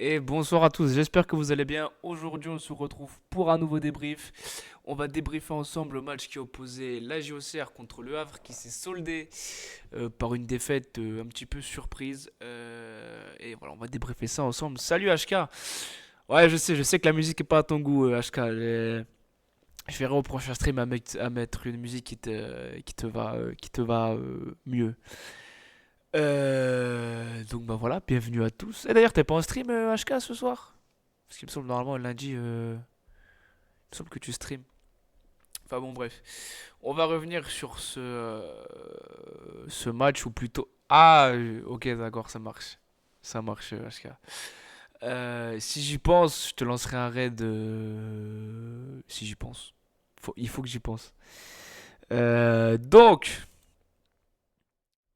Et bonsoir à tous, j'espère que vous allez bien. Aujourd'hui, on se retrouve pour un nouveau débrief. On va débriefer ensemble le match qui opposait la JOCR contre le Havre, qui s'est soldé par une défaite un petit peu surprise. Et voilà, on va débriefer ça ensemble. Salut HK! Ouais, je sais que la musique est pas à ton goût, HK. Je verrai au prochain stream à mettre une musique qui te va mieux. Donc bah voilà, bienvenue à tous. Et d'ailleurs, t'es pas en stream HK ce soir? Parce qu'il me semble normalement lundi, il me semble que tu stream. Enfin bon, bref. On va revenir sur ce match ou plutôt. Ah, ok, d'accord, ça marche. Ça marche, HK. Si j'y pense, je te lancerai un raid. Si j'y pense. Il faut que j'y pense. Donc,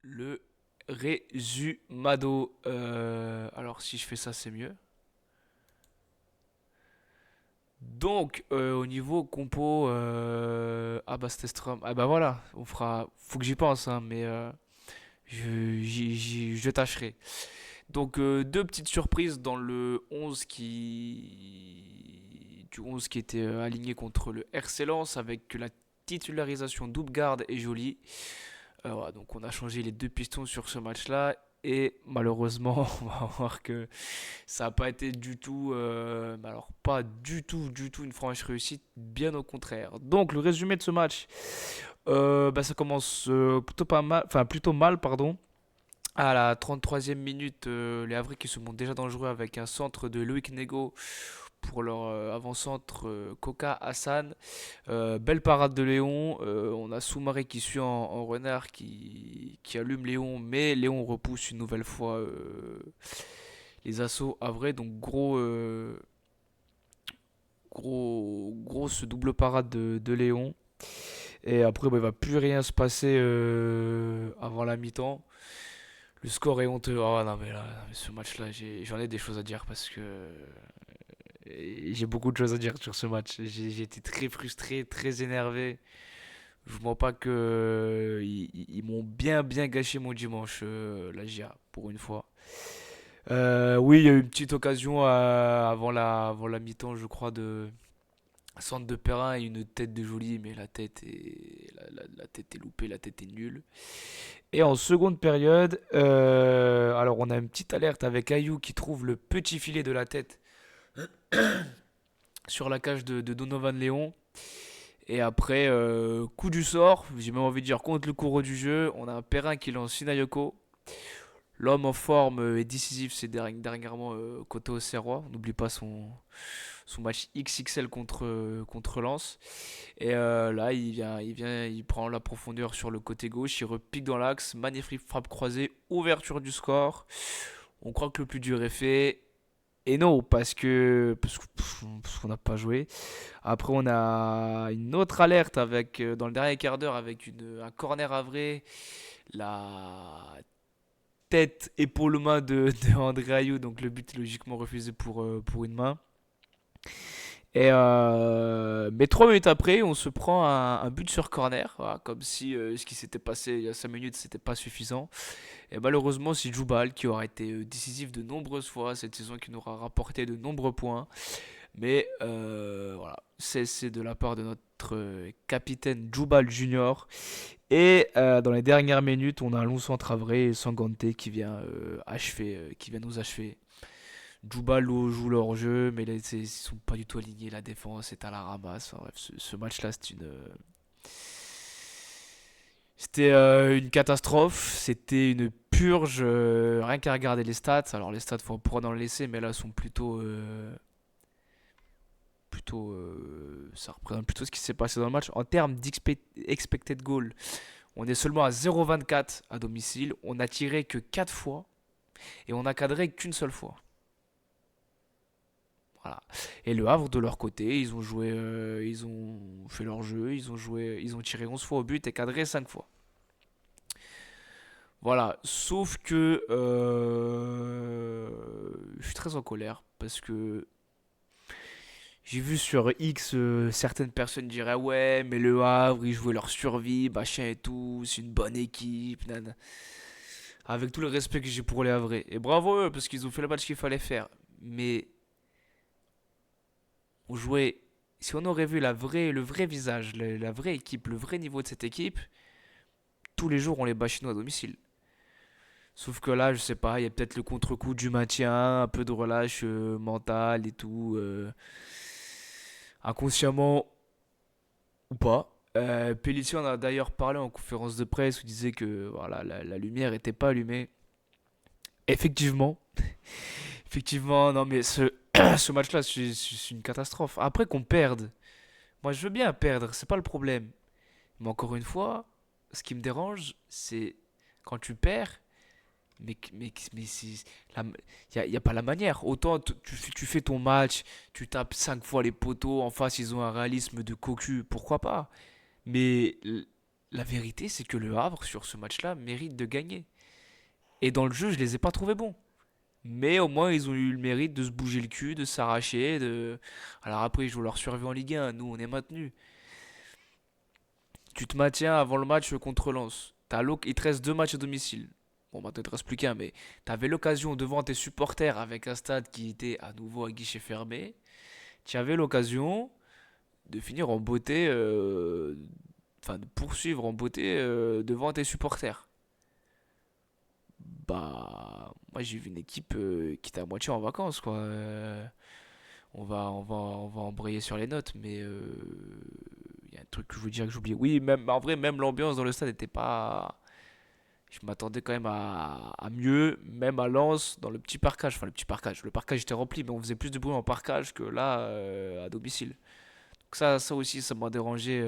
le résumado. Alors, si je fais ça, c'est mieux. Donc, au niveau compo, ah bah c'était Strom. Ah bah voilà, on fera. Faut que j'y pense, hein, mais je tâcherai. Donc, deux petites surprises dans le 11 du 11 qui était aligné contre le RC Lens avec la titularisation d'Oupgard et Joly. Voilà, donc on a changé les deux pistons sur ce match-là. Et malheureusement, on va voir que ça n'a pas été du tout, alors pas du tout une franche réussite, bien au contraire. Donc le résumé de ce match, bah, ça commence plutôt pas mal, enfin plutôt mal, pardon. À la 33e minute, les Havrais qui se montrent déjà dangereux avec un centre de Loïc Nego pour leur avant-centre Coca Hassan. Belle parade de Léon. On a Soumaré qui suit en renard qui allume Léon, mais Léon repousse une nouvelle fois les assauts Havrais. Donc grosse double parade de Léon. Et après, bah, il va plus rien se passer avant la mi-temps. Le score est honteux. Oh non, mais là, ce match-là, j'en ai des choses à dire parce que j'ai beaucoup de choses à dire sur ce match. J'ai été très frustré, très énervé. Je ne mens pas que ils m'ont bien gâché mon dimanche, la GIA, pour une fois. Oui, il y a eu une petite occasion avant la mi-temps, je crois, de centre de Perrin et une tête de Joly, mais la tête est loupée, la tête est nulle. Et en seconde période, alors on a une petite alerte avec Ayou qui trouve le petit filet de la tête sur la cage de Donovan Léon. Et après, coup du sort, j'ai même envie de dire contre le cours du jeu, on a un Perrin qui lance Sinayoko. L'homme en forme et décisif, c'est dernièrement côté Auxerrois. On n'oublie pas son match XXL contre Lens. Et là, il prend la profondeur sur le côté gauche, il repique dans l'axe, magnifique frappe croisée, ouverture du score. On croit que le plus dur est fait. Et non, parce qu'on n'a pas joué. Après, on a une autre alerte dans le dernier quart d'heure avec un corner avré. La tête, épaule, main de André Ayou. Donc le but est logiquement refusé pour une main. Mais 3 minutes après, on se prend un but sur corner. Voilà, comme si ce qui s'était passé il y a 5 minutes, c'était pas suffisant. Et malheureusement, c'est Djoubal qui aura été décisif de nombreuses fois cette saison, qui nous aura rapporté de nombreux points. Mais voilà, c'est de la part de notre capitaine Djoubal Junior. Et dans les dernières minutes, on a un long centre avré et Sangante qui vient nous achever. Djoubal joue leur jeu, mais ils sont pas du tout alignés. La défense est à la ramasse. Enfin, bref, ce match-là, c'était une catastrophe. C'était une purge. Rien qu'à regarder les stats. Alors les stats, faut pourra en laisser, mais là sont ça représente plutôt ce qui s'est passé dans le match. En termes d'expected goal, on est seulement à 0,24 à domicile. On a tiré que 4 fois et on a cadré qu'une seule fois. Voilà. Et le Havre, de leur côté, ils ont fait leur jeu, ils ont tiré 11 fois au but et cadré 5 fois. Voilà. Sauf que je suis très en colère parce que j'ai vu sur X certaines personnes dire ah ouais, mais le Havre, ils jouaient leur survie, machin et tout, c'est une bonne équipe, avec tout le respect que j'ai pour les Havrais. Et bravo eux, parce qu'ils ont fait le match qu'il fallait faire. mais on jouait. Si on aurait vu le vrai visage, la vraie équipe, le vrai niveau de cette équipe, tous les jours on les bat chez nous à domicile. Sauf que là, je sais pas, il y a peut-être le contre-coup du maintien, un peu de relâche mentale et tout, inconsciemment ou pas. Pellissier en a d'ailleurs parlé en conférence de presse où il disait que voilà, la lumière n'était pas allumée. Effectivement, effectivement, non mais ce match-là, c'est une catastrophe. Après qu'on perde, moi je veux bien perdre, c'est pas le problème. Mais encore une fois, ce qui me dérange, c'est quand tu perds, mais il y a pas la manière. Autant tu fais ton match, tu tapes 5 fois les poteaux, en face ils ont un réalisme de cocu, pourquoi pas. Mais la vérité, c'est que le Havre, sur ce match-là, mérite de gagner. Et dans le jeu, je les ai pas trouvés bons. Mais au moins, ils ont eu le mérite de se bouger le cul, de s'arracher. Alors après, ils jouent leur survie en Ligue 1. Nous, on est maintenus. Tu te maintiens avant le match contre Lens. Il te reste deux matchs à domicile. Bon, maintenant, il te reste plus qu'un, mais tu avais l'occasion devant tes supporters avec un stade qui était à nouveau à guichet fermé. Tu avais l'occasion de finir en beauté, enfin de poursuivre en beauté devant tes supporters. Bah, moi j'ai vu une équipe qui était à moitié en vacances, quoi. On va embrayer sur les notes, mais il y a un truc que je vous dirais que j'oublie. Oui, même, en vrai, même l'ambiance dans le stade n'était pas. Je m'attendais quand même à mieux, même à Lens, dans le petit parcage. Enfin, le petit parcage. Le parcage était rempli, mais on faisait plus de bruit en parcage que là, à domicile. Donc ça aussi, ça m'a dérangé.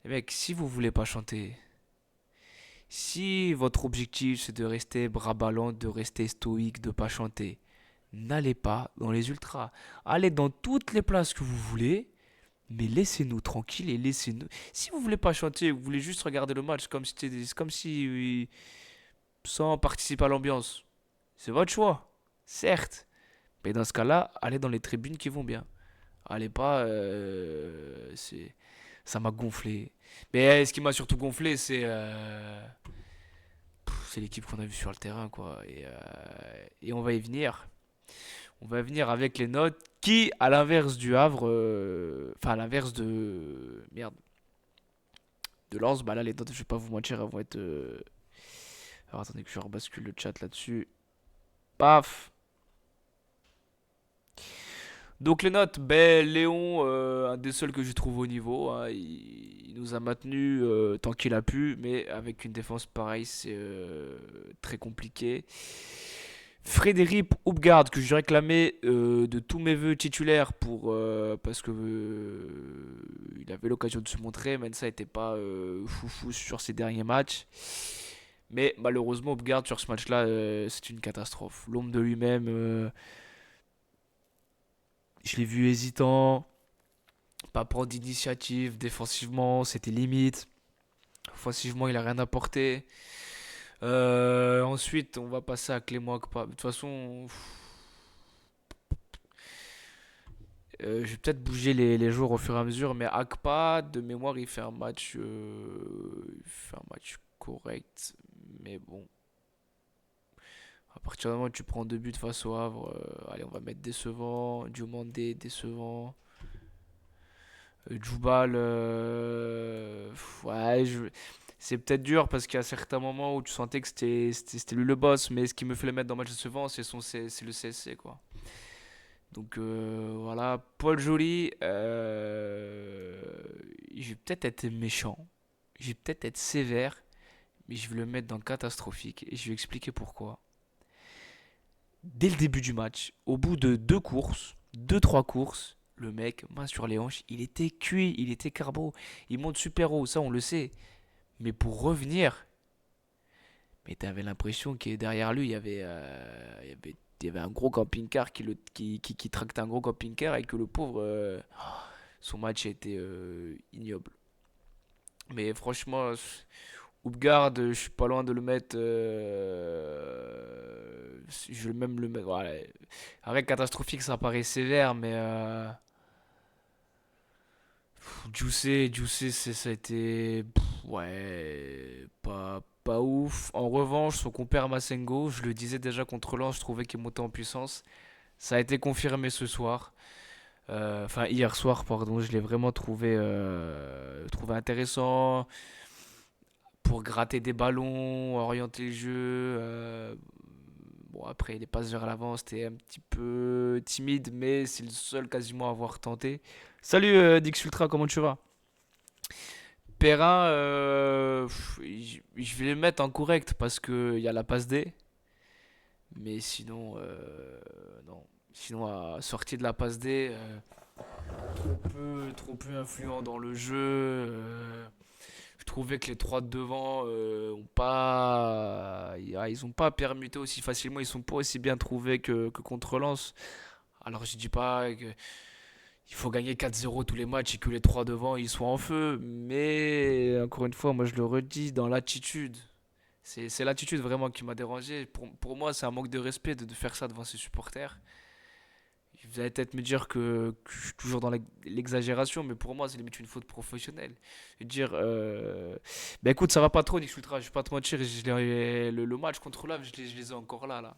Les mecs, si vous voulez pas chanter, si votre objectif c'est de rester bras ballants, de rester stoïque, de pas chanter, n'allez pas dans les ultras. Allez dans toutes les places que vous voulez, mais laissez-nous tranquilles et laissez-nous. Si vous voulez pas chanter, vous voulez juste regarder le match comme si sans participer à l'ambiance, c'est votre choix, certes. Mais dans ce cas-là, allez dans les tribunes qui vont bien. Allez pas, ça m'a gonflé. Mais ce qui m'a surtout gonflé, c'est l'équipe qu'on a vue sur le terrain, quoi. Et on va y venir. On va venir avec les notes qui, à l'inverse du Havre, enfin à l'inverse de merde, de Lens, bah là les notes, je vais pas vous mentir, elles vont être. Alors attendez que je rebascule le chat là-dessus. Paf. Donc les notes, ben Léon, un des seuls que je trouve au niveau, hein, il nous a maintenu tant qu'il a pu, mais avec une défense pareille, c'est très compliqué. Frédéric Houpgarde, que je réclamais de tous mes voeux titulaires parce que il avait l'occasion de se montrer, même ça n'était pas foufou sur ses derniers matchs. Mais malheureusement, Houpgarde sur ce match-là, c'est une catastrophe. L'ombre de lui-même, je l'ai vu hésitant, pas prendre d'initiative, défensivement, c'était limite. Offensivement, il a rien apporté. Ensuite, on va passer à Clément Akpa. De toute façon, je vais peut-être bouger les jours au fur et à mesure, mais Akpa, de mémoire, il fait un match correct. Mais bon, à partir du moment où tu prends deux buts face au Havre, allez, on va mettre décevant. Diomandé, décevant. Djoubal, ouais, c'est peut-être dur parce qu'il y a certains moments où tu sentais que c'était lui le boss, mais ce qui me fait le mettre dans le match décevant, c'est le CSC, quoi. Donc voilà, Paul Joly, je vais peut-être être méchant, je vais peut-être être sévère, mais je vais le mettre dans catastrophique et je vais expliquer pourquoi. Dès le début du match, au bout de trois courses, le mec, main sur les hanches, il était cuit, il était carbo, il monte super haut, ça on le sait. Mais pour revenir, mais t'avais l'impression que derrière lui, il y avait un gros camping-car qui tractait un gros camping-car et que le pauvre, son match a été ignoble. Mais franchement, Hoopgard, je suis pas loin de le mettre. Je vais même le mettre. Voilà. Arrêt catastrophique, ça paraît sévère, mais Juicy, ça a été. Ouais, pas ouf. En revanche, son compère Masengo, je le disais déjà contre Lens, je trouvais qu'il montait en puissance. Ça a été confirmé ce soir. Enfin, hier soir, pardon. Je l'ai vraiment trouvé intéressant pour gratter des ballons, orienter le jeu. Bon, après, les passes vers l'avant, c'était un petit peu timide, mais c'est le seul quasiment à avoir tenté. Salut Dix Ultra, comment tu vas? Perrin, je vais le mettre en correct parce qu'il y a la passe D. Mais sinon, non. Sinon, sorti de la passe D, trop peu influent dans le jeu. Je trouvais que les trois de devant ils ont pas permuté aussi facilement. Ils sont pas aussi bien trouvés que contre Lens. Alors je dis pas qu'il faut gagner 4-0 tous les matchs et que les trois devant ils soient en feu. Mais encore une fois, moi je le redis, dans l'attitude. C'est l'attitude vraiment qui m'a dérangé. Pour moi, c'est un manque de respect de faire ça devant ses supporters. Vous allez peut-être me dire que je suis toujours dans l'exagération, mais pour moi, c'est limite une faute professionnelle. Je veux dire, ben écoute, ça va pas trop, Nick Ultra, je vais pas te mentir, le match contre l'AV, je les ai encore là.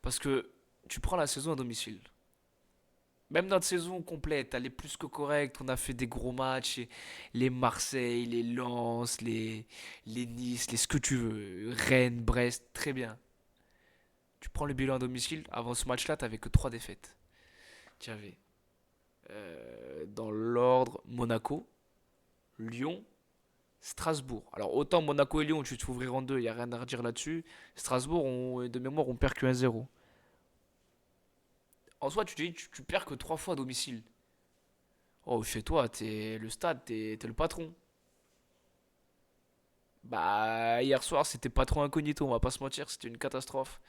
Parce que tu prends la saison à domicile. Même notre saison complète, elle est plus que correcte. On a fait des gros matchs. Les Marseille, les Lens, les Nice, les ce que tu veux. Rennes, Brest, très bien. Tu prends le bilan à domicile. Avant ce match-là, t'avais que 3 défaites. Tu avais dans l'ordre Monaco, Lyon, Strasbourg. Alors autant Monaco et Lyon, tu te fais ouvrir en deux, il n'y a rien à redire là-dessus. Strasbourg, de mémoire, on perd que 1-0. En soi, tu te dis, tu perds que 3 fois à domicile. Oh, chez toi, t'es le stade, t'es le patron. Bah, hier soir, c'était pas trop incognito, on va pas se mentir, c'était une catastrophe.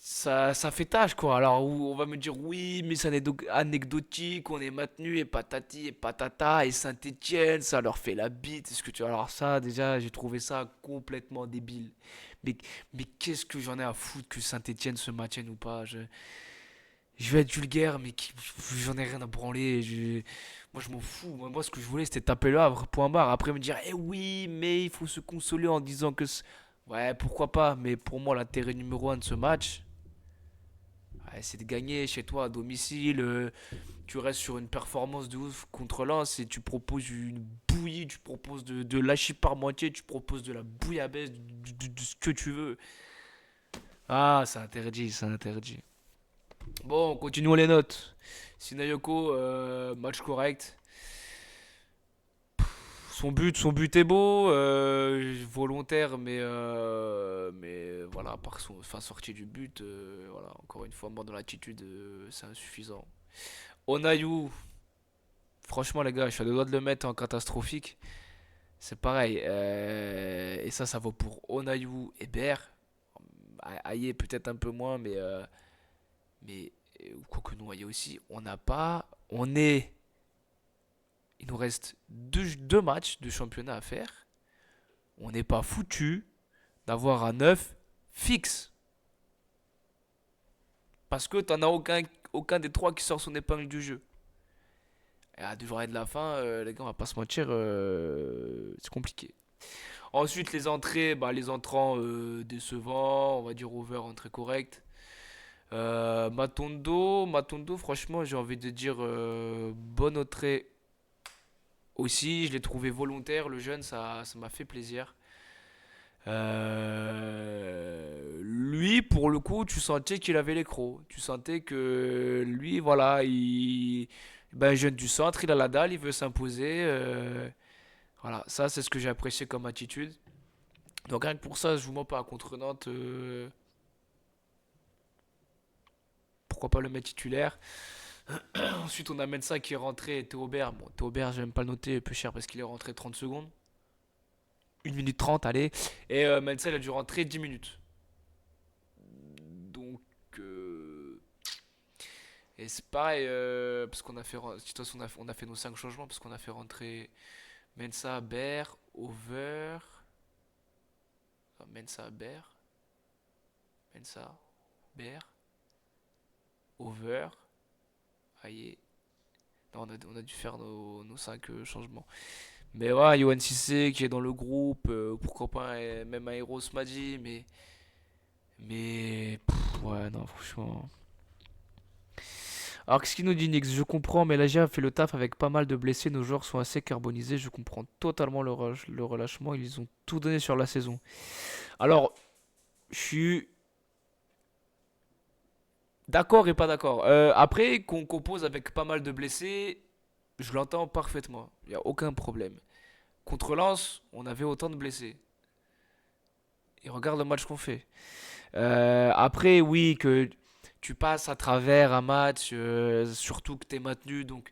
Ça fait tâche, quoi. Alors, on va me dire, oui, mais c'est anecdotique, on est maintenu, et patati, et patata, et Saint-Etienne, ça leur fait la bite. Est-ce que tu... Alors ça, déjà, j'ai trouvé ça complètement débile. Mais, mais qu'est-ce que j'en ai à foutre que Saint-Etienne se maintienne ou pas? Je vais être vulgaire, mais j'en ai rien à branler. Moi, je m'en fous. Moi, ce que je voulais, c'était taper le Havre, point barre. Après, me dire, eh oui, mais il faut se consoler en disant que... Ouais, pourquoi pas, mais pour moi, l'intérêt numéro un de ce match, ouais, c'est de gagner chez toi à domicile. Tu restes sur une performance de ouf contre Lens et tu proposes une bouillie, tu proposes de lâcher par moitié, tu proposes de la bouillabaisse, de ce que tu veux. Ah, c'est interdit, c'est interdit. Bon, continuons les notes. Sinayoko, match correct. Son but est beau, volontaire, mais voilà, par son, enfin, sortie du but, voilà, encore une fois, moi dans l'attitude, c'est insuffisant. Onayu, franchement les gars, je suis à deux doigts de le mettre en catastrophique. C'est pareil, et ça vaut pour Onayu et Ber. Aïe, peut-être un peu moins, mais quoi que nous, Aïe aussi, on n'a pas, on est, il nous reste deux matchs de championnat à faire. On n'est pas foutu d'avoir un 9 fixe. Parce que t'en as aucun des trois qui sort son épingle du jeu. Et à deux journées de la fin, les gars, on va pas se mentir, c'est compliqué. Ensuite, les entrées, bah, les entrants décevants, on va dire over, entrée correcte. Matondo, franchement, j'ai envie de dire bonne entrée aussi. Je l'ai trouvé volontaire, le jeune, ça m'a fait plaisir. Lui, pour le coup, tu sentais qu'il avait les crocs. Tu sentais que lui, voilà, ben, jeune du centre, il a la dalle, il veut s'imposer. Voilà, ça, c'est ce que j'ai apprécié comme attitude. Donc, rien que pour ça, je vous mens pas contre Nantes. Pourquoi pas le mettre titulaire? Ensuite, on amène ça qui est rentré, Théobert. Bon, Théobert, je vais même pas le noter, peu cher parce qu'il est rentré 30 secondes. 1 minute 30, allez. Et Mensa, il a dû rentrer 10 minutes. Donc, et c'est pareil, parce qu'on a fait, de toute façon, on a fait nos 5 changements, parce qu'on a fait rentrer Mensa, Ber, Over, Mensa, Ber, Mensa, Ber, Over, aïe. Non, on a dû faire nos 5 changements. Mais ouais, Yoann Cissé qui est dans le groupe, pourquoi pas même un Eros Madji, ouais, non, franchement. Alors, qu'est-ce qu'il nous dit, Nix? Je comprends, mais la GIA a fait le taf avec pas mal de blessés. Nos joueurs sont assez carbonisés. Je comprends totalement le relâchement. Ils ont tout donné sur la saison. Alors, je suis d'accord et pas d'accord. Après, qu'on compose avec pas mal de blessés, je l'entends parfaitement. Il n'y a aucun problème. Contre Lens, on avait autant de blessés. Et regarde le match qu'on fait. Après, oui, que tu passes à travers un match, surtout que tu es maintenu, donc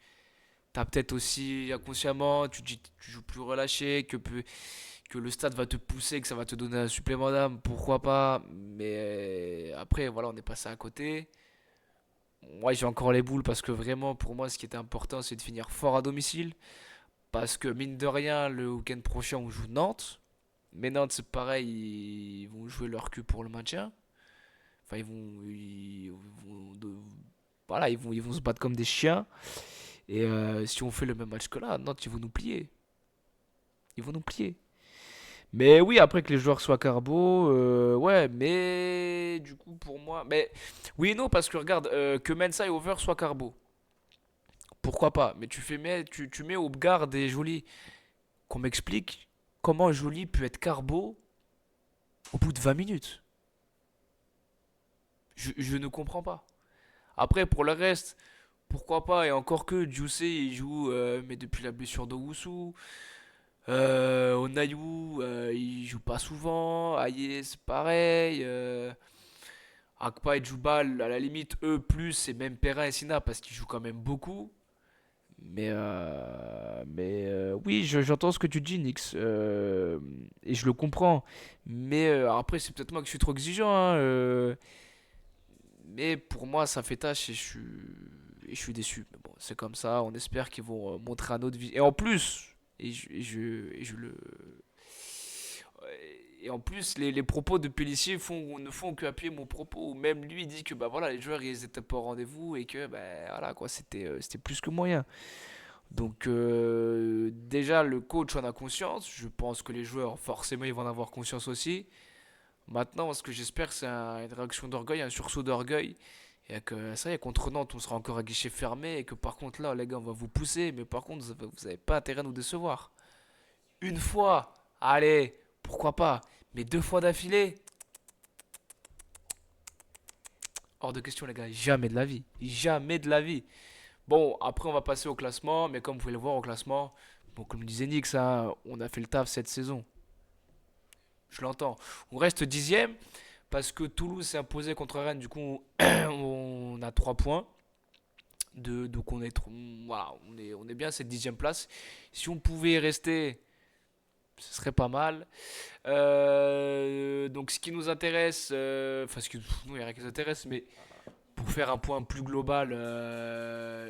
t'as peut-être aussi inconsciemment, tu dis tu joues plus relâché, que le stade va te pousser, que ça va te donner un supplément d'âme, pourquoi pas. Mais après, voilà, on est passé à côté. Moi, j'ai encore les boules parce que vraiment, pour moi, ce qui était important, c'est de finir fort à domicile. Parce que mine de rien, le week-end prochain, on joue Nantes. Mais Nantes, c'est pareil, ils vont jouer leur cul pour le maintien. Enfin, voilà, ils vont se battre comme des chiens. Et si on fait le même match que là, Nantes, ils vont nous plier. Ils vont nous plier. Mais oui, après que les joueurs soient carbo, ouais, mais du coup, pour moi. Mais oui et non, parce que regarde, que Mensa et Over soient carbo. Pourquoi pas? Mais tu mets au garde et Joly. Qu'on m'explique comment Joly peut être carbo au bout de 20 minutes. Je ne comprends pas. Après, pour le reste, pourquoi pas? Et encore que Juicy, il joue, mais depuis la blessure d'Owusu. Onayou, il joue pas souvent. Aye, c'est pareil. Akpa et Djoubal, à la limite, eux, plus, et même Perrin et Sina, parce qu'ils jouent quand même beaucoup. Mais oui, j'entends ce que tu dis, Nix. Et je le comprends. Mais après, c'est peut-être moi que je suis trop exigeant, hein, mais pour moi, ça fait tâche et je suis déçu. Mais bon, c'est comme ça. On espère qu'ils vont montrer un autre visage. Et en plus, et je le. Et en plus, les propos de Pellissier ne font que appuyer mon propos. Même lui, il dit que bah voilà, les joueurs ils étaient pas au rendez-vous et que bah voilà quoi, c'était plus que moyen. Donc déjà le coach en a conscience. Je pense que les joueurs forcément ils vont en avoir conscience aussi. Maintenant, ce que j'espère, c'est une réaction d'orgueil, un sursaut d'orgueil. Et que ça y est, contre Nantes, on sera encore à guichet fermé. Et que par contre, là, les gars, on va vous pousser. Mais par contre, vous n'avez pas intérêt à nous décevoir. Une fois, allez, pourquoi pas. Mais deux fois d'affilée, hors de question, les gars. Jamais de la vie. Jamais de la vie. Bon, après, on va passer au classement. Mais comme vous pouvez le voir au classement, bon, comme disait Nick, ça, on a fait le taf cette saison. Je l'entends. On reste dixième parce que Toulouse s'est imposé contre Rennes. Du coup, on a 3 points. Donc voilà, on est bien à cette dixième place. Si on pouvait y rester, ce serait pas mal. Donc ce qui nous intéresse, enfin nous il n'y a rien qui nous intéresse, mais pour faire un point plus global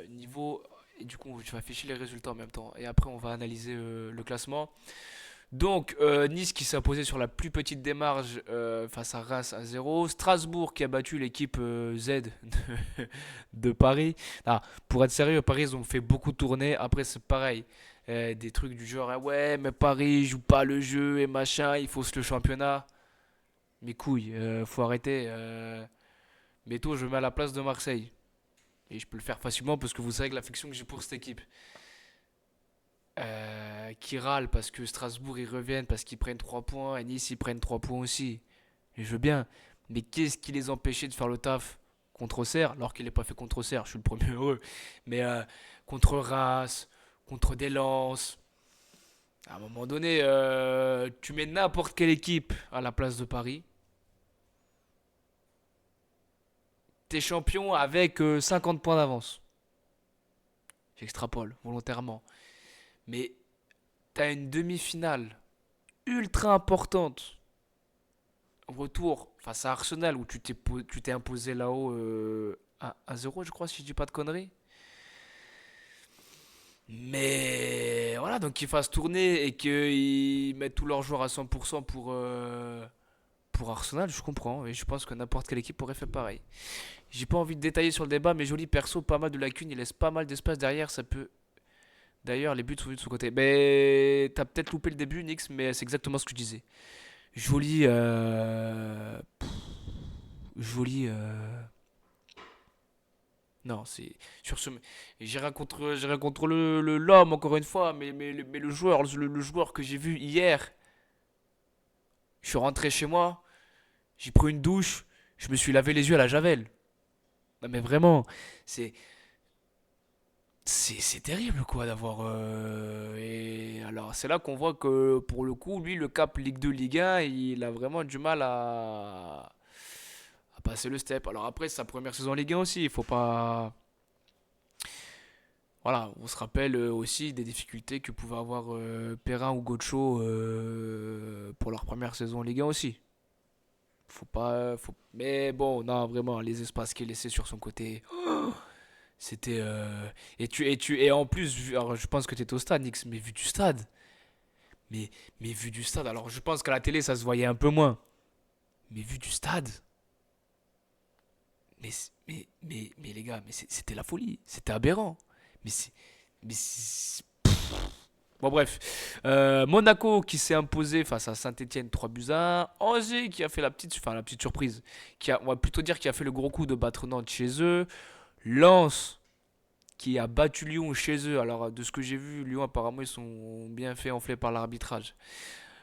niveau, et du coup je vais afficher les résultats en même temps. Et après on va analyser le classement. Donc Nice qui s'est imposé sur la plus petite démarche face à Reims 1-0. Strasbourg qui a battu l'équipe Z de Paris. Ah, pour être sérieux, Paris ils ont fait beaucoup de tournées. Après c'est pareil. Des trucs du genre ah ouais mais Paris joue pas le jeu et machin, il fausse le championnat. Mes couilles, faut arrêter. Mettons je me mets à la place de Marseille. Et je peux le faire facilement parce que vous savez que l'affection que j'ai pour cette équipe. Qui râlent parce que Strasbourg ils reviennent, parce qu'ils prennent 3 points, et Nice ils prennent 3 points aussi. Et je veux bien. Mais qu'est-ce qui les empêchait de faire le taf contre Auxerre, alors qu'il n'est pas fait contre Auxerre, je suis le premier heureux. Mais contre Reims, contre des Lens, à un moment donné, tu mets n'importe quelle équipe à la place de Paris. T'es champion avec 50 points d'avance. J'extrapole volontairement. Mais t'as une demi-finale ultra importante retour face à Arsenal où tu t'es imposé là-haut 1-0 je crois si je dis pas de conneries. Mais voilà, donc qu'ils fassent tourner et qu'ils mettent tous leurs joueurs à 100% pour Arsenal, je comprends. Et je pense que n'importe quelle équipe aurait fait pareil. J'ai pas envie de détailler sur le débat, mais joli perso, pas mal de lacunes, il laisse pas mal d'espace derrière, ça peut D'ailleurs, les buts sont venus de son côté. Mais t'as peut-être loupé le début, Nix, mais c'est exactement ce que je disais. Joli. Joli. Non, c'est. Sur ce. J'ai rien contre l'homme, encore une fois, mais le joueur, le joueur que j'ai vu hier, je suis rentré chez moi, j'ai pris une douche, je me suis lavé les yeux à la javel. Non, mais vraiment, c'est. C'est terrible quoi d'avoir et alors c'est là qu'on voit que pour le coup lui le cap Ligue 2 Ligue 1 il a vraiment du mal à passer le step. Alors après c'est sa première saison en Ligue 1 aussi, il faut pas voilà, on se rappelle aussi des difficultés que pouvaient avoir Perrin ou Gocho pour leur première saison en Ligue 1 aussi. Faut pas mais bon, non vraiment les espaces qu'il laissait sur son côté, c'était et en plus alors je pense que tu étais au stade Nix, mais vu du stade. Mais, mais vu du stade, alors je pense qu'à la télé ça se voyait un peu moins. Mais vu du stade, mais les gars, c'était la folie. C'était aberrant. Mais c'est. Mais c'est- Bon, bref. Monaco qui s'est imposé face à Saint-Etienne 3 buts à 1. Angers qui a fait la petite surprise. On va plutôt dire qui a fait le gros coup de battre Nantes chez eux. Lens qui a battu Lyon chez eux. Alors, de ce que j'ai vu, Lyon apparemment ils sont bien fait enfler par l'arbitrage.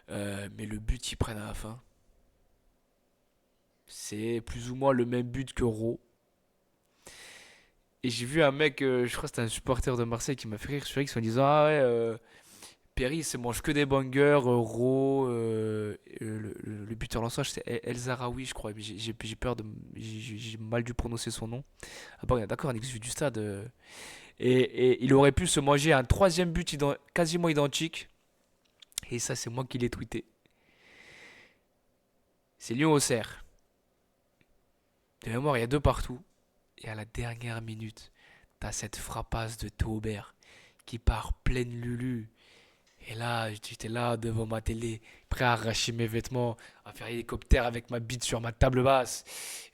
Mais le but qu'ils prennent à la fin. C'est plus ou moins le même but que Raw. Et j'ai vu un mec, je crois que c'était un supporter de Marseille qui m'a fait rire sur X en disant ah ouais, Perry il se mange que des bangers, Raw, le buteur lanceur c'est El Zaraoui je crois, mais j'ai peur de, j'ai mal dû prononcer son nom. Ah bon, d'accord, un ex du stade. Et il aurait pu se manger un troisième but quasiment identique. Et ça c'est moi qui l'ai tweeté. C'est Lyon au cerf. De mémoire il y a deux partout. Et à la dernière minute, t'as cette frappasse de Taubert qui part pleine Lulu. Et là, j'étais là devant ma télé, prêt à arracher mes vêtements, à faire hélicoptère avec ma bite sur ma table basse.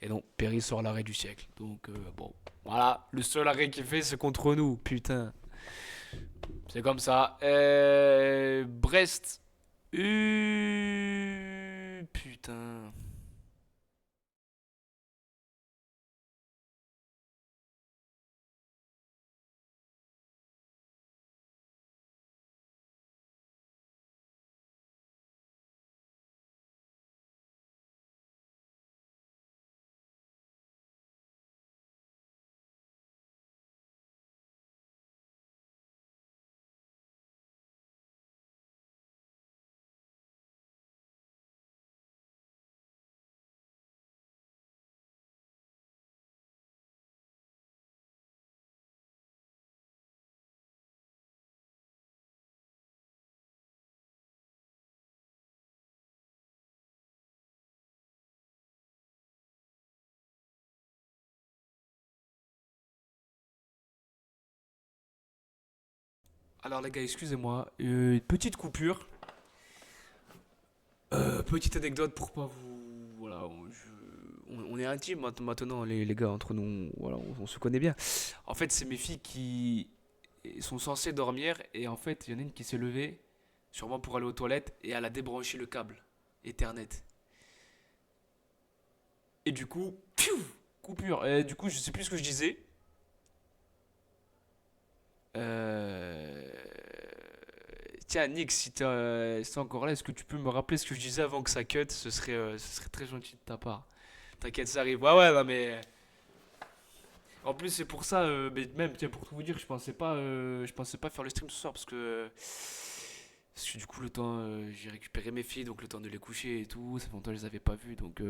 Et non, Perry sort l'arrêt du siècle. Donc, bon, voilà, le seul arrêt qu'il fait, c'est contre nous, putain. C'est comme ça. Brest. Putain. Alors les gars, excusez-moi, une petite coupure. Petite anecdote pour pas vous... Voilà, on est intimes maintenant, les gars, entre nous, voilà, on se connaît bien. En fait, c'est mes filles qui sont censées dormir et en fait, il y en a une qui s'est levée, sûrement pour aller aux toilettes, et elle a débranché le câble Ethernet. Et du coup, piou, coupure. Et du coup, je sais plus ce que je disais. Euh... Tiens, Nick, si t'es encore là, est-ce que tu peux me rappeler ce que je disais avant que ça cut? Ce serait très gentil de ta part. T'inquiète, ça arrive. Ouais, ouais, non, mais. En plus, c'est pour ça, mais même, tiens, pour tout vous dire, je pensais pas faire le stream ce soir parce que du coup, le temps, j'ai récupéré mes filles, donc le temps de les coucher et tout, ça fait longtemps que je les avais pas vues, donc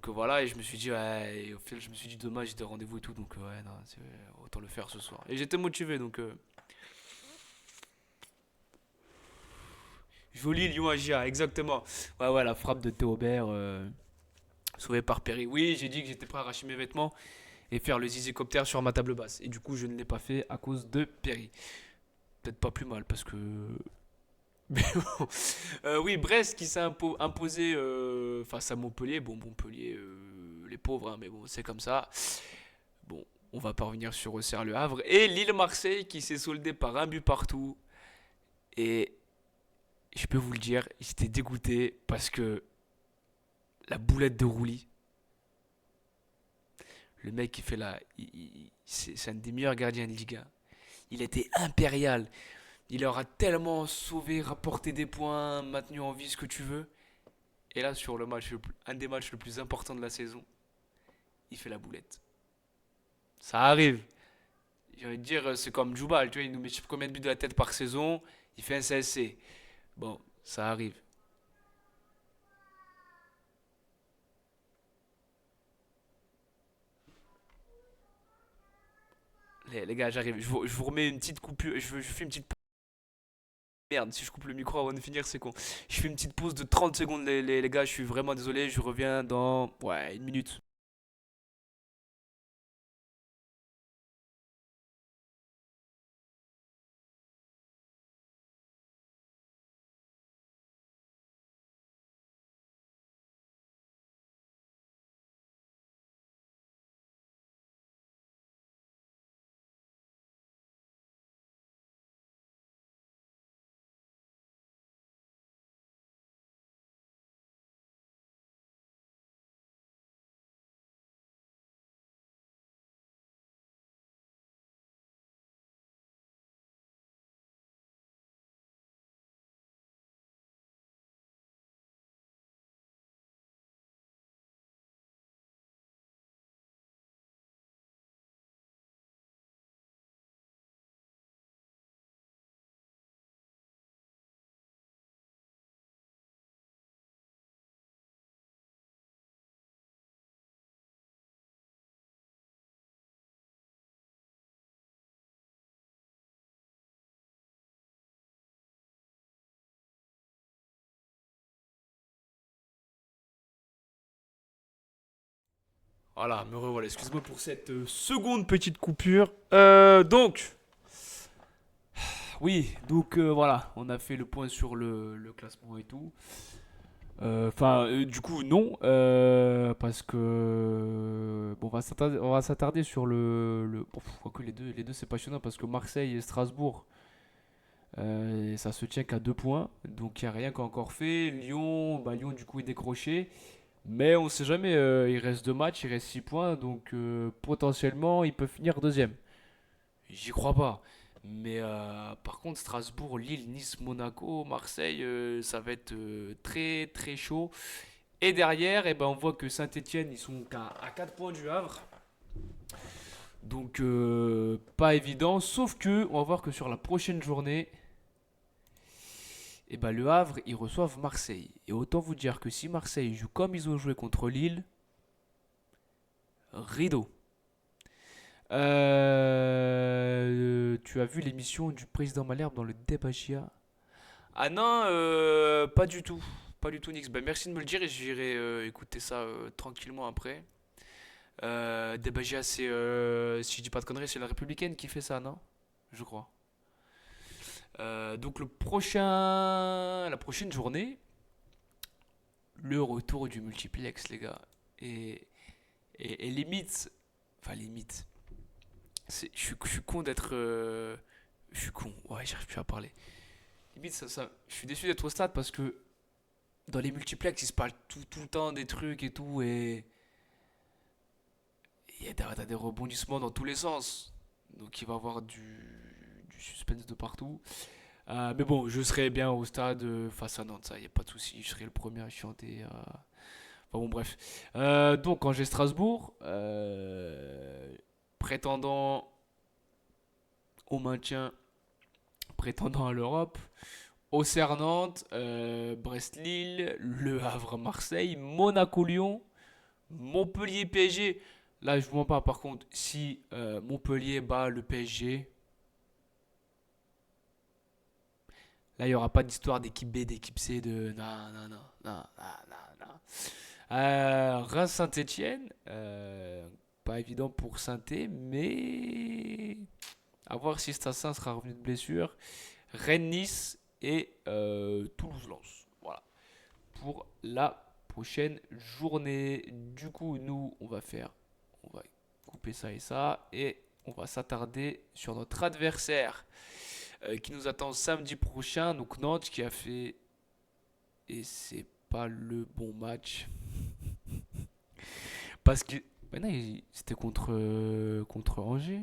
voilà, et je me suis dit, ouais, et au final, je me suis dit demain j'ai des rendez-vous et tout, donc ouais, non, autant le faire ce soir. Et j'étais motivé, donc joli Lyon Agia, exactement. Ouais, ouais, la frappe de Théobert, sauvé par Perry. Oui, j'ai dit que j'étais prêt à arracher mes vêtements et faire le zizicoptère sur ma table basse. Et du coup, je ne l'ai pas fait à cause de Perry. Peut-être pas plus mal parce que. Mais bon. Oui, Brest qui s'est imposé face à Montpellier. Bon, Montpellier, les pauvres, hein, mais bon, c'est comme ça. Bon, on va parvenir sur Auxerre-Le Havre. Et Lille-Marseille qui s'est soldé par un but partout. Et je peux vous le dire, j'étais dégoûté parce que la boulette de Rouli, le mec qui fait la. C'est un des meilleurs gardiens de Ligue 1. Il était impérial. Il aura tellement sauvé, rapporté des points, maintenu en vie ce que tu veux. Et là, sur le match, un des matchs le plus important de la saison, il fait la boulette. Ça arrive. J'ai envie de dire, c'est comme Djoubal, tu vois, il nous met je sais pas combien de buts de la tête par saison, il fait un CSC. Bon, ça arrive. Les gars, j'arrive. Je vous remets une petite coupure. Je fais une petite. Merde, si je coupe le micro avant de finir, c'est con. Je fais une petite pause de 30 secondes, les gars. Je suis vraiment désolé. Je reviens dans. Ouais, une minute. Voilà, me revoilà. Excuse-moi pour cette seconde petite coupure. Voilà, on a fait le point sur le classement et tout. Du coup, non, parce que bon, on va s'attarder sur bon, quoique les deux c'est passionnant parce que Marseille et Strasbourg, ça se tient qu'à 2 points, donc il n'y a rien qui a encore fait. Lyon, bah, Lyon du coup est décroché, mais on sait jamais, il reste 2 matchs, il reste 6 points, donc potentiellement il peut finir deuxième. J'y crois pas. Mais par contre, Strasbourg, Lille, Nice, Monaco, Marseille, ça va être très très chaud. Et derrière, eh ben, on voit que Saint-Etienne, ils sont à 4 points du Havre. Donc pas évident. Sauf que on va voir que sur la prochaine journée, eh ben, le Havre, ils reçoivent Marseille. Et autant vous dire que si Marseille joue comme ils ont joué contre Lille, rideau. Tu as vu l'émission du président Malherbe dans le débat JA? Ah non, pas du tout. Pas du tout, Nix. Bah, merci de me le dire et j'irai écouter ça tranquillement après. Debagia, si je dis pas de conneries, c'est la Républicaine qui fait ça, non? Je crois. Donc la prochaine journée, le retour du multiplex, les gars. Et, et limite, enfin limite, je suis con d'être, je suis con. Ouais, j'arrive plus à parler. Limite, je suis déçu d'être au stade parce que dans les multiplex, ils se parlent tout le temps des trucs et tout et t'as des rebondissements dans tous les sens. Donc il va y avoir du suspense de partout. Mais bon, je serai bien au stade face à Nantes, ça, y a pas de souci. Je serai le premier à chanter. Enfin bon, bref. Donc, Angers Strasbourg, prétendant au maintien, prétendant à l'Europe. Auxerre Nantes, Brest Lille, Le Havre Marseille, Monaco Lyon, Montpellier PSG. Là, je ne vous mens pas, par contre, si Montpellier bat le PSG, là, il n'y aura pas d'histoire d'équipe B, d'équipe C, de. Non, non, non, non, non, non, non. Reims-Saint-Etienne, pas évident pour saint mais à voir si Stassin sera revenu de blessure. Rennes-Nice et Toulouse-Lens. Voilà pour la prochaine journée. Du coup, nous, on va couper ça et ça. Et on va s'attarder sur notre adversaire qui nous attend samedi prochain. Donc Nantes qui a fait... Et c'est pas le bon match. Parce que... Mais non, c'était contre Angers.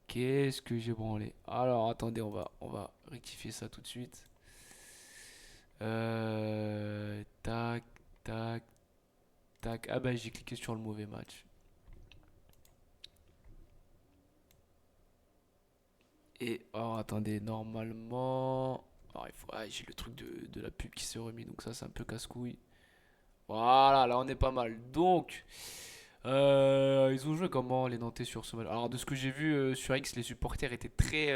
Qu'est-ce que j'ai branlé? Alors attendez, on va rectifier ça tout de suite. Tac, tac, tac. Ah bah j'ai cliqué sur le mauvais match. Et alors attendez, normalement... Alors, j'ai le truc de la pub qui s'est remis, donc ça c'est un peu casse-couille. Voilà, là on est pas mal. Donc, ils ont joué comment les Nantais sur ce match? Alors de ce que j'ai vu sur X, les supporters étaient très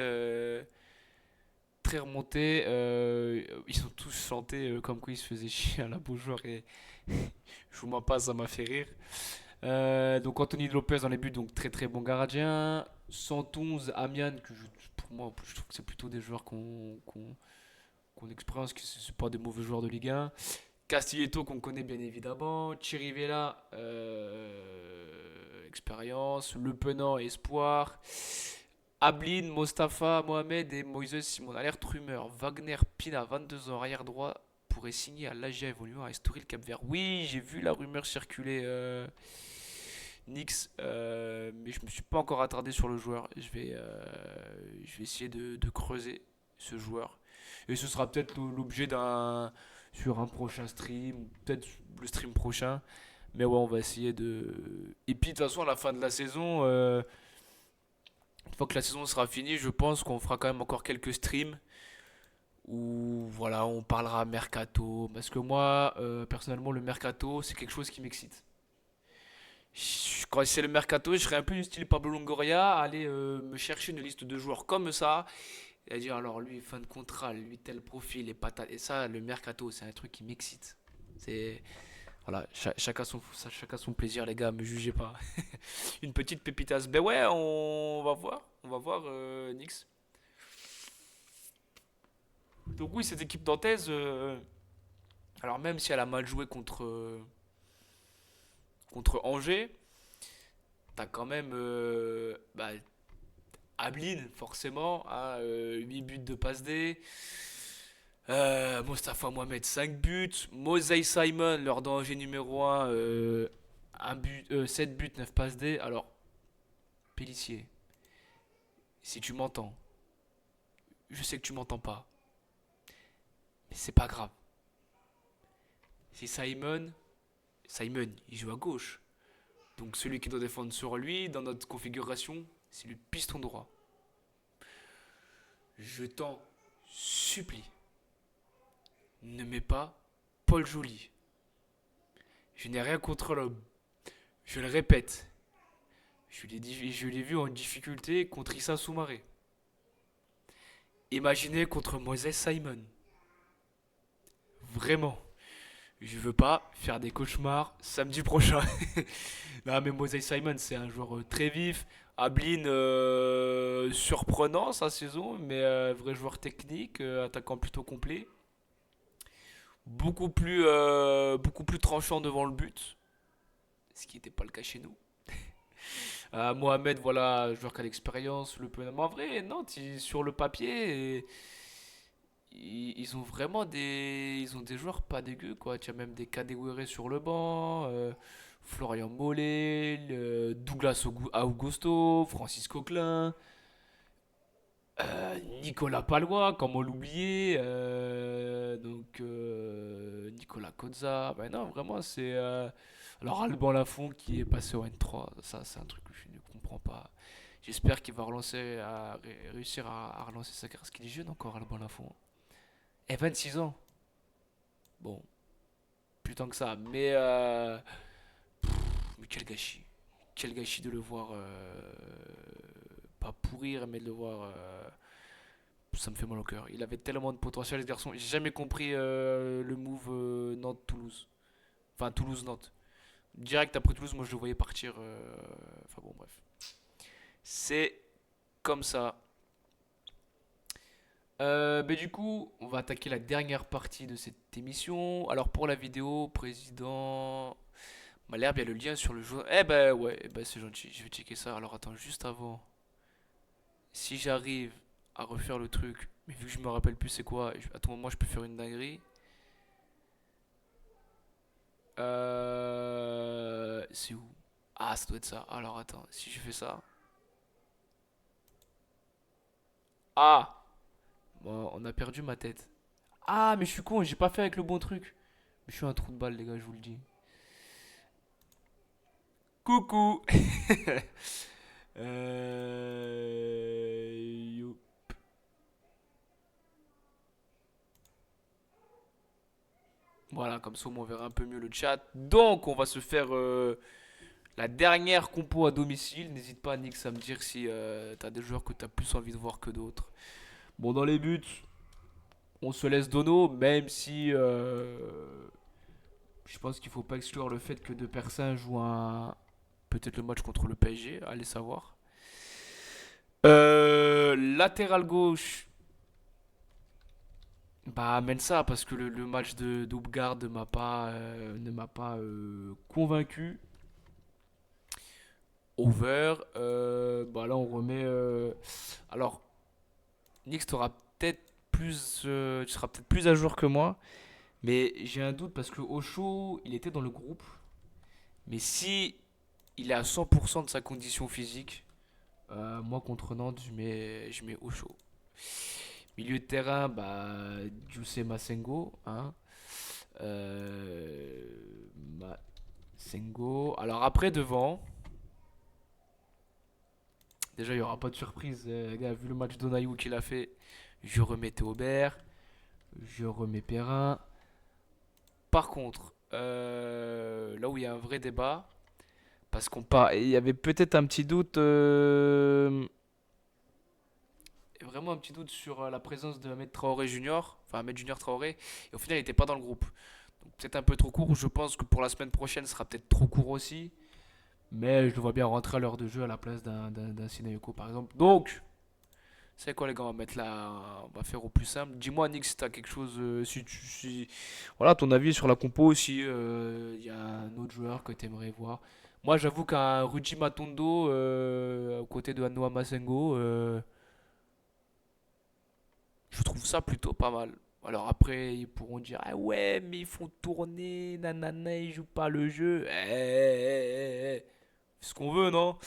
remontés. Ils ont tous chanté comme quoi ils se faisaient chier à la Beaujoire et je vous mens pas, ça m'a fait rire. Donc Anthony Lopez dans les buts, donc très très bon gardien. 111, Amian, pour moi je trouve que c'est plutôt des joueurs qu'on expérience, que c'est pas des mauvais joueurs de Ligue 1. Castilleto qu'on connaît bien évidemment. Chirivella, expérience. Le Penant, espoir. Ablin, Mostafa, Mohamed et Moïse Simon. Alerte rumeur. Wagner Pina, 22 ans, arrière droit, pourrait signer à l'AGA évoluant à Estoril Cap-Vert. Oui, j'ai vu la rumeur circuler. Nix, mais je me suis pas encore attardé sur le joueur. Je vais essayer de creuser ce joueur. Et ce sera peut-être l'objet d'un sur un prochain stream, peut-être le stream prochain. Mais ouais, on va essayer de. Et puis de toute façon, à la fin de la saison, une fois que la saison sera finie, je pense qu'on fera quand même encore quelques streams où voilà, on parlera mercato. Parce que moi, personnellement, le mercato, c'est quelque chose qui m'excite. Quand c'est le mercato, je serais un peu du style Pablo Longoria, aller me chercher une liste de joueurs comme ça et à dire alors lui fin de contrat, lui tel profil et patates. Et ça, le mercato, c'est un truc qui m'excite. C'est voilà, chacun son plaisir les gars, me jugez pas. Une petite pépitasse. Ben ouais, on va voir Nix. Donc oui, cette équipe nantaise, alors même si elle a mal joué contre Angers, t'as quand même bah, Ablin, forcément, à 8 buts de passe D. Mostafa Mohamed, 5 buts. Mosey Simon, leur danger numéro 1, 7 buts, 9 passes D. Alors, Pélissier, si tu m'entends, je sais que tu m'entends pas, mais c'est pas grave. C'est Simon, il joue à gauche. Donc celui qui doit défendre sur lui, dans notre configuration, c'est le piston droit. Je t'en supplie, ne mets pas Paul Joly. Je n'ai rien contre l'homme. Je le répète, je l'ai vu en difficulté contre Issa Soumaré. Imaginez contre Moses Simon. Vraiment. Je veux pas faire des cauchemars samedi prochain. Non, mais Moses Simon, c'est un joueur très vif. Ablin, surprenant sa saison, mais vrai joueur technique, attaquant plutôt complet. Beaucoup plus tranchant devant le but, ce qui n'était pas le cas chez nous. Mohamed, voilà, joueur qui a l'expérience, le peu. En vrai, Nantes, sur le papier, ils ont vraiment ils ont des joueurs pas dégueux, quoi. Tu as même des Kadewere sur le banc, Florian Mollet, Douglas Augusto, Francis Coquelin, Nicolas Palois, comment l'oublier, Nicolas Kozza. Ben non, vraiment, c'est. Alors, Alban Lafont qui est passé au N3, ça, c'est un truc que je ne comprends pas. J'espère qu'il va réussir à relancer sa carrière. Parce qu'il est jeune encore, Alban Lafont. Et 26 ans. Bon, plus tant que ça. Mais quel gâchis. Quel gâchis de le voir pas pourrir, mais de le voir. Ça me fait mal au cœur. Il avait tellement de potentiel, ce garçon. J'ai jamais compris le move Nantes-Toulouse. Enfin, Toulouse-Nantes. Direct après Toulouse, moi je le voyais partir. Enfin bon, bref. C'est comme ça. Mais du coup, on va attaquer la dernière partie de cette émission. Alors pour la vidéo, président Malherbe, il y a le lien sur le jeu. Eh ben ouais, eh ben, c'est gentil. Je vais checker ça. Alors attends, juste avant. Si j'arrive à refaire le truc, mais vu que je me rappelle plus c'est quoi, attends, moi je peux faire une dinguerie. C'est où? Ah, ça doit être ça. Alors attends, si je fais ça. Ah! Bon, on a perdu ma tête. Ah, mais je suis con, j'ai pas fait avec le bon truc. Mais je suis un trou de balle, les gars, je vous le dis. Coucou! Yo. Voilà, comme ça on verra un peu mieux le chat. Donc, on va se faire la dernière compo à domicile. N'hésite pas, Nix, à me dire si t'as des joueurs que t'as plus envie de voir que d'autres. Bon, dans les buts, on se laisse Dono, même si je pense qu'il faut pas exclure le fait que deux personnes jouent peut-être le match contre le PSG, allez savoir. Latéral gauche, bah Mensa parce que le match de d'Oupgard ne m'a pas convaincu. Over, bah là on remet. Alors Nix, tu seras peut-être plus à jour que moi, mais j'ai un doute parce que Ocho, il était dans le groupe, mais si il est à 100% de sa condition physique, moi contre Nantes, je mets Ocho. Milieu de terrain, bah, Giuseppe Massengo. Hein. Euh, Masengo. Alors après, devant, déjà, il n'y aura pas de surprise. Gars, vu le match d'Onaïou qu'il a fait, je remets Théobert, je remets Perrin. Par contre, là où il y a un vrai débat, parce il y avait peut-être un petit doute, vraiment un petit doute sur la présence de Ahmed Traoré Junior, enfin Ahmed Junior Traoré, et au final, il n'était pas dans le groupe. Donc peut-être un peu trop court. Je pense que pour la semaine prochaine, ce sera peut-être trop court aussi. Mais je le vois bien rentrer à l'heure de jeu à la place d'un Sinayoko par exemple. Donc, c'est quoi les gars, on va mettre là, on va faire au plus simple. Dis-moi Nick si t'as quelque chose, voilà ton avis sur la compo, si il y a un autre joueur que t'aimerais voir. Moi j'avoue qu'un Ruji Matondo aux côtés de Noah Masengo, je trouve ça plutôt pas mal. Alors après, ils pourront dire ah ouais, mais ils font tourner, nanana, ils jouent pas le jeu. Ce qu'on veut, non?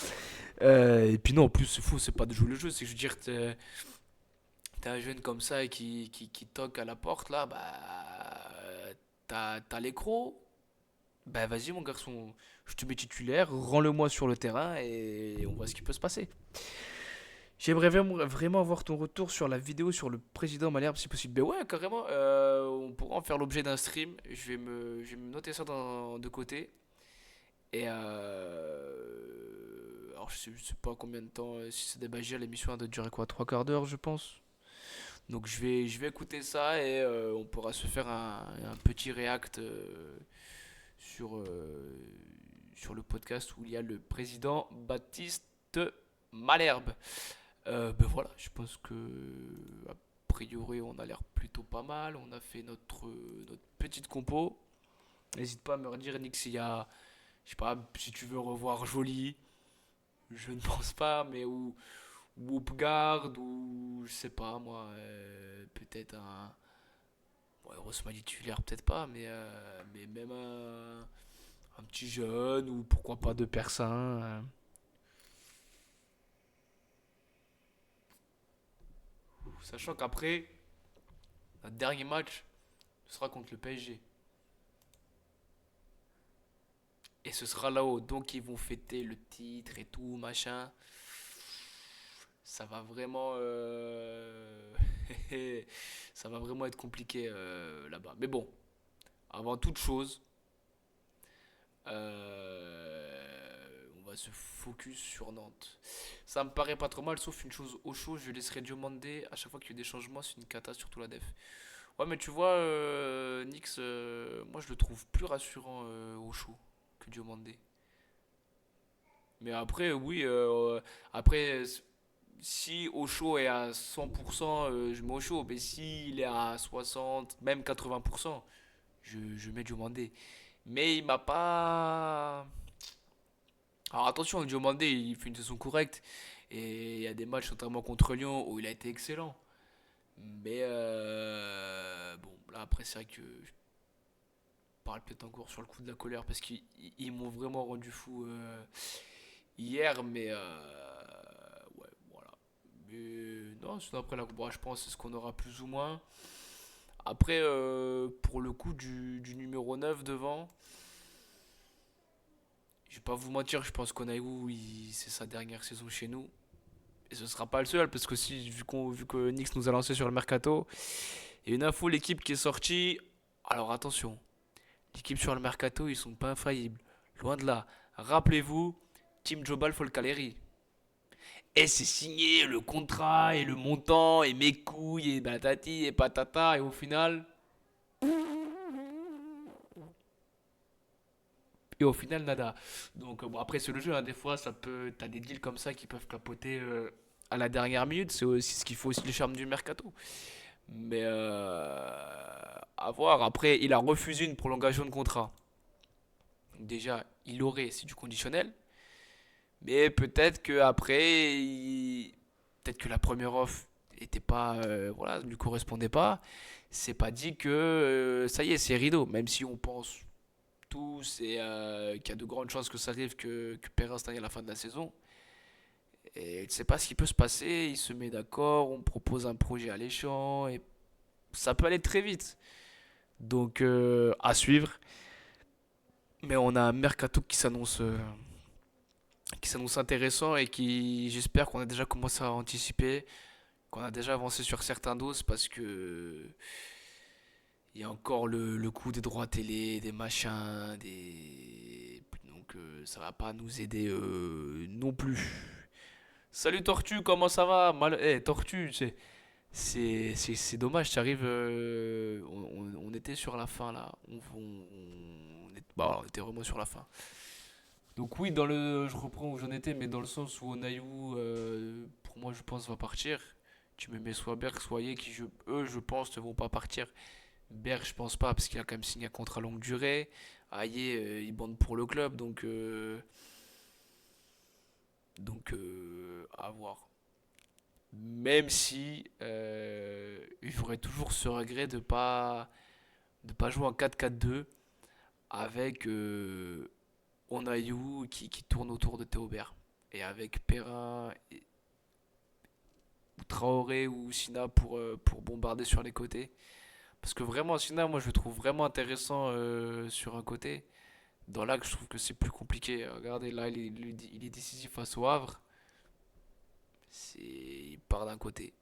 Et puis non, en plus, c'est fou, c'est pas de jouer le jeu, c'est que je veux dire, t'es un jeune comme ça et qui toque à la porte là, bah t'as l'écro. Bah vas-y mon garçon, je te mets titulaire, rends-le-moi sur le terrain et on voit ce qui peut se passer. J'aimerais vraiment avoir ton retour sur la vidéo sur le président Malherbe si possible. Ben ouais, carrément, on pourra en faire l'objet d'un stream. Je vais me noter ça de côté. Et alors je sais pas combien de temps, si c'est des magies, l'émission a de durer quoi, trois quarts d'heure je pense. Donc je vais écouter ça et on pourra se faire un petit react sur, sur le podcast où il y a le président Baptiste Malherbe. Ben voilà, je pense que a priori on a l'air plutôt pas mal. On a fait notre petite compo. N'hésite pas à me redire Nick s'il y a, je sais pas, si tu veux revoir Jolie, je ne pense pas, mais ou Upgard, ou je sais pas moi, peut-être bon, Rosmali titulaire peut-être pas, mais même un petit jeune, ou pourquoi pas deux Persins. Sachant qu'après, notre dernier match, ce sera contre le PSG. Et ce sera là-haut. Donc ils vont fêter le titre et tout, machin. Ça va vraiment... ça va vraiment être compliqué là-bas. Mais bon, avant toute chose, on va se focus sur Nantes. Ça me paraît pas trop mal, sauf une chose au chaud, je laisserai Diomandé à chaque fois qu'il y a des changements, c'est une cata, surtout la def. Ouais, mais tu vois, Nix, moi je le trouve plus rassurant au chaud que Diomandé. Mais après, oui, après, si Ocho est à 100%, je mets Ocho. Mais s'il est à 60, même 80%, je mets Diomandé. Mais il m'a pas. Alors attention, Diomandé, il fait une saison correcte. Et il y a des matchs, notamment contre Lyon, où il a été excellent. Mais bon, là après, c'est vrai que je parle peut-être encore sur le coup de la colère parce qu'ils m'ont vraiment rendu fou hier. Mais ouais, voilà. Mais non, sinon après, là, bon, je pense que c'est ce qu'on aura plus ou moins. Après, pour le coup du numéro 9 devant, je vais pas vous mentir, je pense qu'Onaïwu, c'est sa dernière saison chez nous. Et ce sera pas le seul, parce que si, vu que Nix nous a lancé sur le mercato, il y a une info, l'équipe qui est sortie. Alors attention, l'équipe sur le mercato, ils sont pas infaillibles. Loin de là. Rappelez-vous, Team Jobal Folcaleri. Et c'est signé le contrat et le montant et mes couilles et batati et patata et au final. Et au final, nada. Donc, bon, après, c'est le jeu, hein. Des fois, ça peut. T'as des deals comme ça qui peuvent capoter à la dernière minute. C'est aussi ce qui fait aussi le charme du mercato. Mais à voir. Après, il a refusé une prolongation de contrat. Donc déjà, il aurait, c'est du conditionnel. Mais peut-être que après, peut-être que la première offre était pas, voilà, ne lui correspondait pas. C'est pas dit que ça y est, c'est rideau. Même si on pense tous et qu'il y a de grandes chances que ça arrive que Perrin stagne à la fin de la saison. Et il ne sait pas ce qui peut se passer. Il se met d'accord, on propose un projet alléchant et ça peut aller très vite. Donc à suivre. Mais on a un mercato qui s'annonce intéressant et qui j'espère qu'on a déjà commencé à anticiper, qu'on a déjà avancé sur certains doses parce que il y a encore le coût des droits télé, des machins, des donc ça va pas nous aider non plus. Salut Tortue, comment ça va? Tortue, c'est dommage, ça arrive. On était sur la fin là. Bah, on était vraiment sur la fin. Donc oui, je reprends où j'en étais, mais dans le sens où Onaïou, pour moi, je pense, va partir. Tu me mets soit Berg, soit Yé, eux, je pense, ne vont pas partir. Berg, je pense pas, parce qu'il a quand même signé un contrat longue durée. Aye, il bande pour le club, donc à voir. Même si il faudrait toujours ce regret de pas jouer en 4-4-2 avec Onaïou qui tourne autour de Théobert. Et avec Perrin, ou Traoré ou Sina pour bombarder sur les côtés. Parce que vraiment, Sina, moi je le trouve vraiment intéressant sur un côté. Dans l'axe, je trouve que c'est plus compliqué. Regardez, là, il est décisif face au Havre. Il part d'un côté.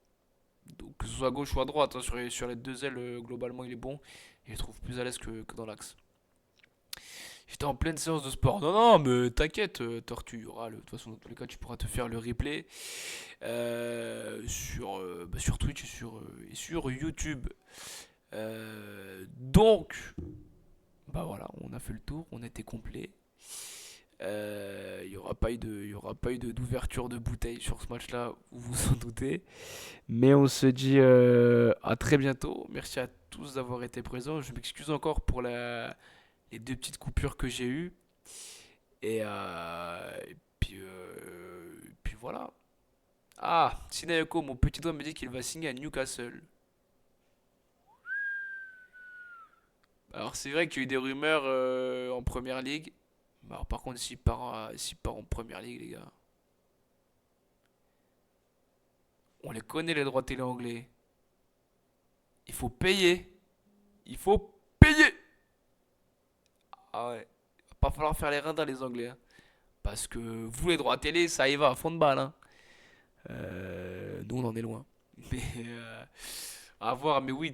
Donc, que ce soit à gauche ou à droite, hein, sur les deux ailes, globalement, il est bon. Et je le trouve plus à l'aise que dans l'axe. J'étais en pleine séance de sport. Non, non, mais t'inquiète, Tortue. De toute façon, dans tous les cas, tu pourras te faire le replay sur Twitch et sur YouTube. Donc, bah voilà, on a fait le tour, on était complet. Il n'y aura pas eu d'ouverture de bouteille sur ce match-là, vous vous en doutez. Mais on se dit à très bientôt. Merci à tous d'avoir été présents. Je m'excuse encore pour les deux petites coupures que j'ai eues. Et puis voilà. Ah, Sinayoko, mon petit doigt me dit qu'il va signer à Newcastle. Alors c'est vrai qu'il y a eu des rumeurs en première ligue. Alors, par contre, s'il part en première ligue, les gars, on les connaît les droits télé anglais. Il faut payer. Il faut payer. Ah ouais. Va pas falloir faire les reins dans les anglais, hein. Parce que vous, les droits télé, ça y va à fond de balle, hein. Nous, on en est loin. Mais à voir. Mais oui,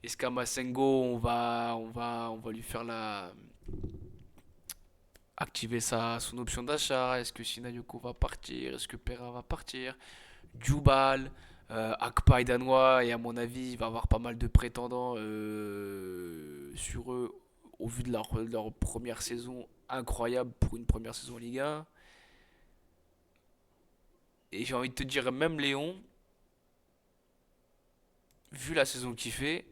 Escama Sengo, on va lui faire activer son option d'achat. Est-ce que Shinayoko va partir? Est-ce que Pera va partir? Djubal, Akpa est danois et à mon avis il va avoir pas mal de prétendants sur eux au vu de leur première saison incroyable pour une première saison en Ligue 1. Et j'ai envie de te dire même Léon, vu la saison qu'il fait,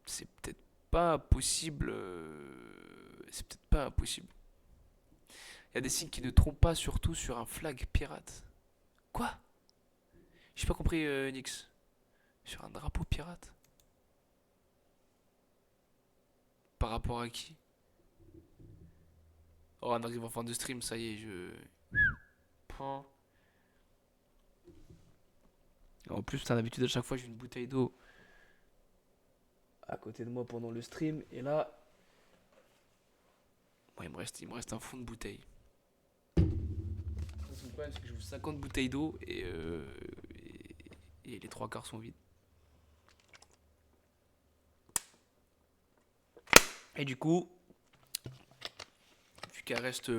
c'est peut-être pas impossible. C'est peut-être pas impossible. Il y a des signes qui ne trompent pas, surtout sur un flag pirate. Quoi? J'ai pas compris, Nix. Sur un drapeau pirate? Par rapport à qui? Oh, on arrive en fin de stream, ça y est, je. Prends. En plus, t'as l'habitude à chaque fois, j'ai une bouteille d'eau à côté de moi pendant le stream. Et là, moi, il me reste un fond de bouteille. Le problème, c'est que je vous 50 bouteilles d'eau et les trois quarts sont vides. Et du coup, vu qu'elle reste.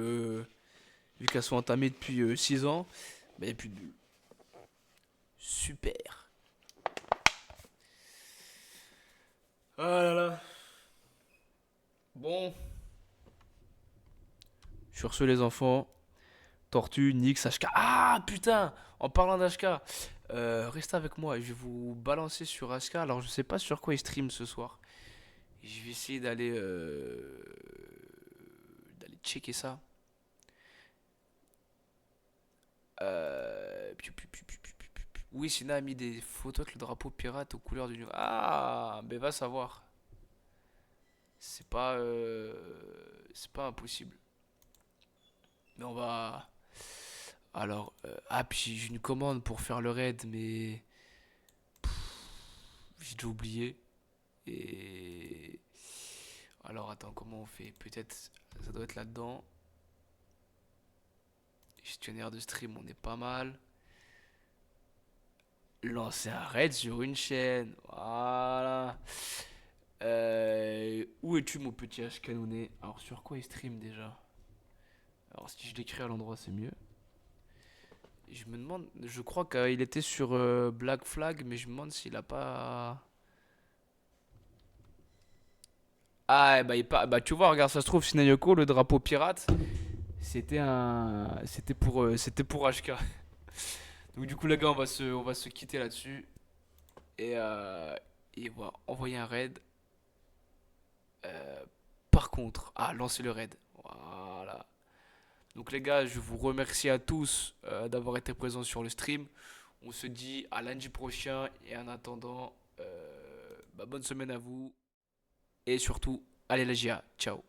Vu qu'elles sont entamées depuis 6 ans, bah, il n'y a plus de bulles. Super. Ah là là. Bon. Sur ce, les enfants. Tortue, Nix, HK. Ah putain. En parlant d'HK, restez avec moi. Je vais vous balancer sur HK. Alors, je sais pas sur quoi il stream ce soir. Je vais essayer d'aller checker ça. Oui, Sina a mis des photos avec le drapeau pirate aux couleurs du. Ah, mais va savoir. C'est pas impossible. Mais on va. Alors, puis j'ai une commande pour faire le raid, mais j'ai déjà oublié. Et alors, attends, comment on fait? Peut-être ça doit être là-dedans. Gestionnaire de stream, on est pas mal. Lancer un raid sur une chaîne. Voilà. Où es-tu, mon petit H canonné? Alors, sur quoi il stream déjà? Alors, si je l'écris à l'endroit, c'est mieux. Je me demande, je crois qu'il était sur Black Flag, mais je me demande s'il a pas. Ah, bah tu vois, regarde, ça se trouve, Sinayoko, le drapeau pirate, c'était pour HK. Donc du coup, les gars, on va se quitter là-dessus et on va envoyer un raid. Euh, Par contre, lancer le raid. Voilà. Donc les gars, je vous remercie à tous d'avoir été présents sur le stream. On se dit à lundi prochain et en attendant, bonne semaine à vous et surtout, allez la GIA, ciao.